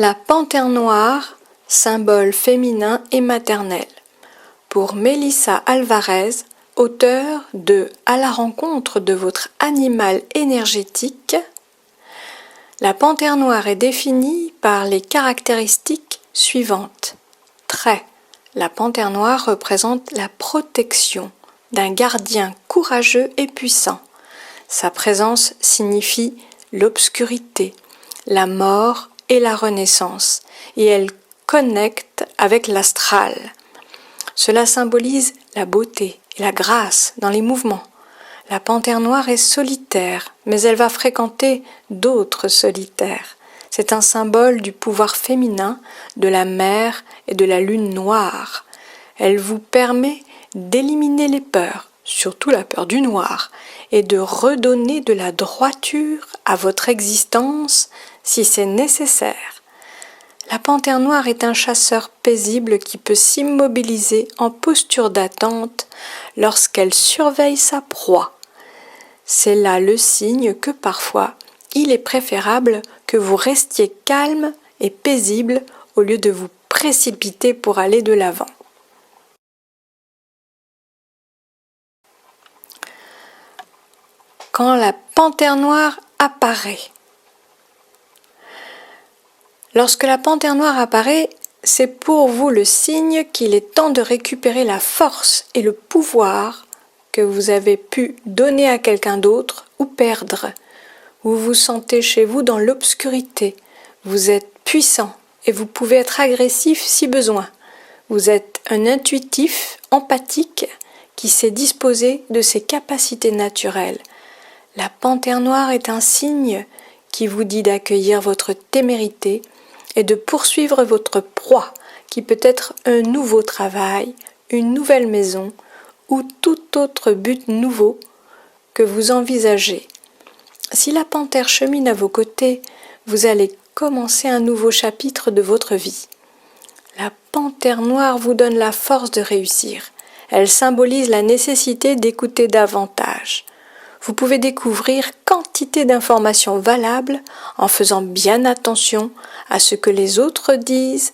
La panthère noire, symbole féminin et maternel. Pour Melissa Alvarez, auteure de À la rencontre de votre animal énergétique, la panthère noire est définie par les caractéristiques suivantes. Trait. La panthère noire représente la protection d'un gardien courageux et puissant. Sa présence signifie l'obscurité, la mort et la renaissance, et elle connecte avec l'astral. Cela symbolise la beauté et la grâce dans les mouvements. La panthère noire est solitaire, mais elle va fréquenter d'autres solitaires. C'est un symbole du pouvoir féminin, de la mer et de la lune noire. Elle vous permet d'éliminer les peurs, surtout la peur du noir, et de redonner de la droiture à votre existence si c'est nécessaire. La panthère noire est un chasseur paisible qui peut s'immobiliser en posture d'attente lorsqu'elle surveille sa proie. C'est là le signe que parfois, il est préférable que vous restiez calme et paisible au lieu de vous précipiter pour aller de l'avant. Quand la panthère noire apparaît. Lorsque la panthère noire apparaît, c'est pour vous le signe qu'il est temps de récupérer la force et le pouvoir que vous avez pu donner à quelqu'un d'autre ou perdre. Vous vous sentez chez vous dans l'obscurité. Vous êtes puissant et vous pouvez être agressif si besoin. Vous êtes un intuitif, empathique, qui sait disposer de ses capacités naturelles. La panthère noire est un signe qui vous dit d'accueillir votre témérité et de poursuivre votre proie, qui peut être un nouveau travail, une nouvelle maison ou tout autre but nouveau que vous envisagez. Si la panthère chemine à vos côtés, vous allez commencer un nouveau chapitre de votre vie. La panthère noire vous donne la force de réussir. Elle symbolise la nécessité d'écouter davantage. Vous pouvez découvrir quantité d'informations valables en faisant bien attention à ce que les autres disent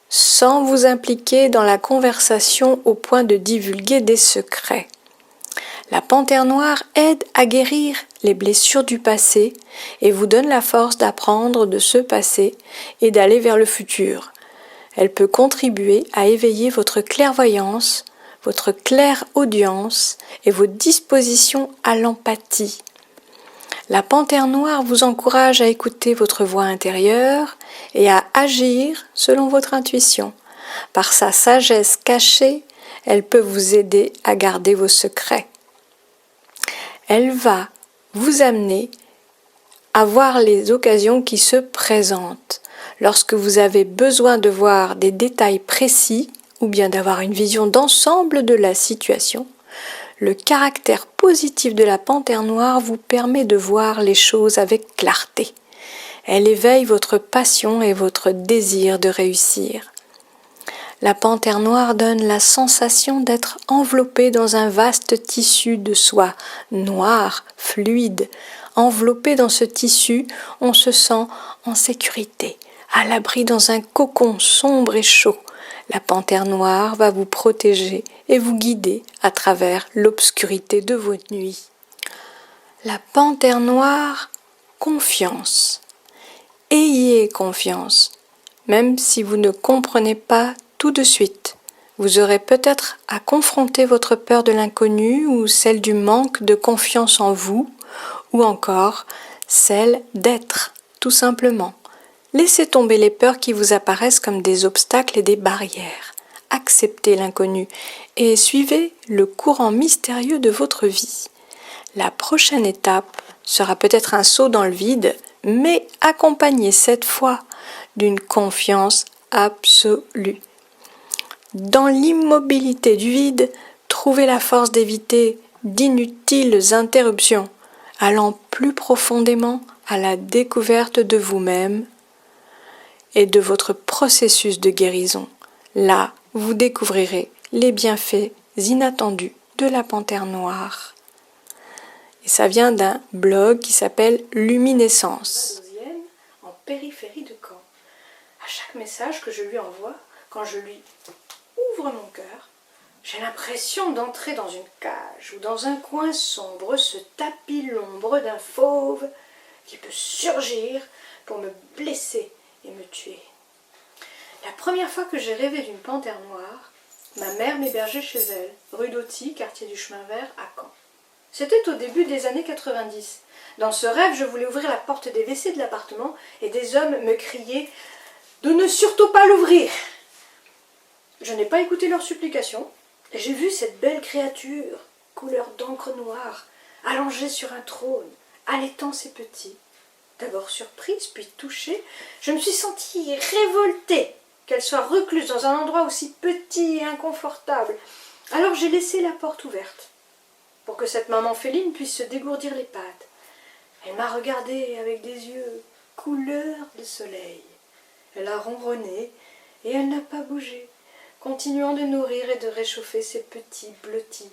sans vous impliquer dans la conversation au point de divulguer des secrets. La panthère noire aide à guérir les blessures du passé et vous donne la force d'apprendre de ce passé et d'aller vers le futur. Elle peut contribuer à éveiller votre clairvoyance, votre clairaudience et vos dispositions à l'empathie. La panthère noire vous encourage à écouter votre voix intérieure et à agir selon votre intuition. Par sa sagesse cachée, elle peut vous aider à garder vos secrets. Elle va vous amener à voir les occasions qui se présentent. Lorsque vous avez besoin de voir des détails précis ou bien d'avoir une vision d'ensemble de la situation, le caractère positif de la panthère noire vous permet de voir les choses avec clarté. Elle éveille votre passion et votre désir de réussir. La panthère noire donne la sensation d'être enveloppée dans un vaste tissu de soie noir, fluide. Enveloppé dans ce tissu, on se sent en sécurité, à l'abri dans un cocon sombre et chaud. La panthère noire va vous protéger et vous guider à travers l'obscurité de vos nuits. La panthère noire, confiance. Ayez confiance, même si vous ne comprenez pas tout de suite. Vous aurez peut-être à confronter votre peur de l'inconnu ou celle du manque de confiance en vous, ou encore celle d'être, tout simplement. Laissez tomber les peurs qui vous apparaissent comme des obstacles et des barrières. Acceptez l'inconnu et suivez le courant mystérieux de votre vie. La prochaine étape sera peut-être un saut dans le vide, mais accompagné cette fois d'une confiance absolue. Dans l'immobilité du vide, trouvez la force d'éviter d'inutiles interruptions, allant plus profondément à la découverte de vous-même et de votre processus de guérison. Là, vous découvrirez les bienfaits inattendus de la panthère noire. Et ça vient d'un blog qui s'appelle Luminescence. En périphérie de Caen. À chaque message que je lui envoie, quand je lui ouvre mon cœur, j'ai l'impression d'entrer dans une cage ou dans un coin sombre, ce tapis l'ombre d'un fauve qui peut surgir pour me blesser et me tuer. La première fois que j'ai rêvé d'une panthère noire, ma mère m'hébergeait chez elle, rue d'Auty, quartier du Chemin Vert, à Caen. C'était au début des années 90. Dans ce rêve, je voulais ouvrir la porte des WC de l'appartement et des hommes me criaient de ne surtout pas l'ouvrir. Je n'ai pas écouté leurs supplications et j'ai vu cette belle créature, couleur d'encre noire, allongée sur un trône, allaitant ses petits. D'abord surprise, puis touchée, je me suis sentie révoltée qu'elle soit recluse dans un endroit aussi petit et inconfortable. Alors j'ai laissé la porte ouverte pour que cette maman féline puisse se dégourdir les pattes. Elle m'a regardée avec des yeux couleur de soleil. Elle a ronronné et elle n'a pas bougé, continuant de nourrir et de réchauffer ses petits blottis,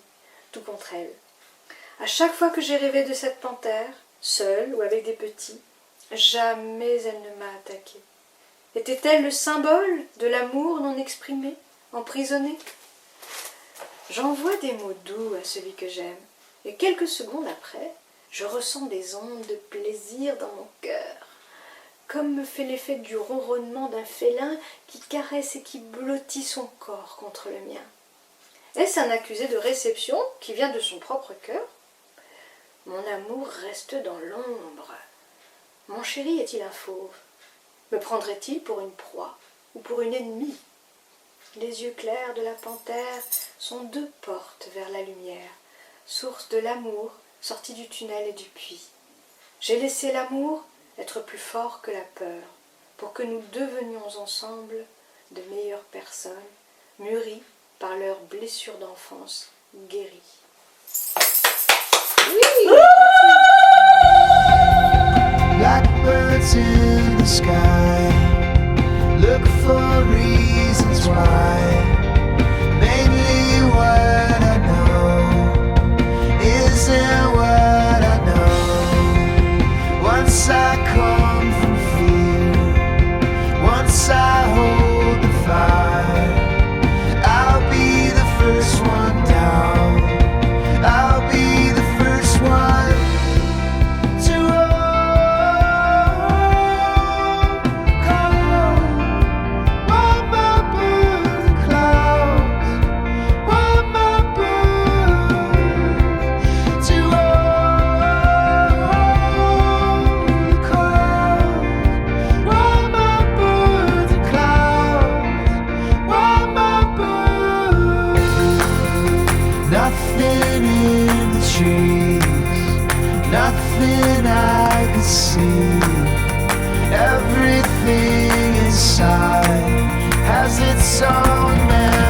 tout contre elle. À chaque fois que j'ai rêvé de cette panthère, seule ou avec des petits, jamais elle ne m'a attaquée. Était-elle le symbole de l'amour non exprimé, emprisonné? J'envoie des mots doux à celui que j'aime, et quelques secondes après, je ressens des ondes de plaisir dans mon cœur, comme me fait l'effet du ronronnement d'un félin qui caresse et qui blottit son corps contre le mien. Est-ce un accusé de réception qui vient de son propre cœur? Mon amour reste dans l'ombre. Mon chéri est-il un fauve? Me prendrait-il pour une proie ou pour une ennemie? Les yeux clairs de la panthère sont deux portes vers la lumière, source de l'amour sorti du tunnel et du puits. J'ai laissé l'amour être plus fort que la peur, pour que nous devenions ensemble de meilleures personnes, mûries par leurs blessures d'enfance guéries. Oui! Blackbirds in the sky, look for reasons why. Mainly what I know isn't what I know. Once I come from fear, once I hold the fire, I'll be the first one down. I'll be the first one to come. While my birds are clouds, while my birds to come. While my birds are clouds, while my birds. Nothing in the trees, nothing I can see. Everything inside has its own memory.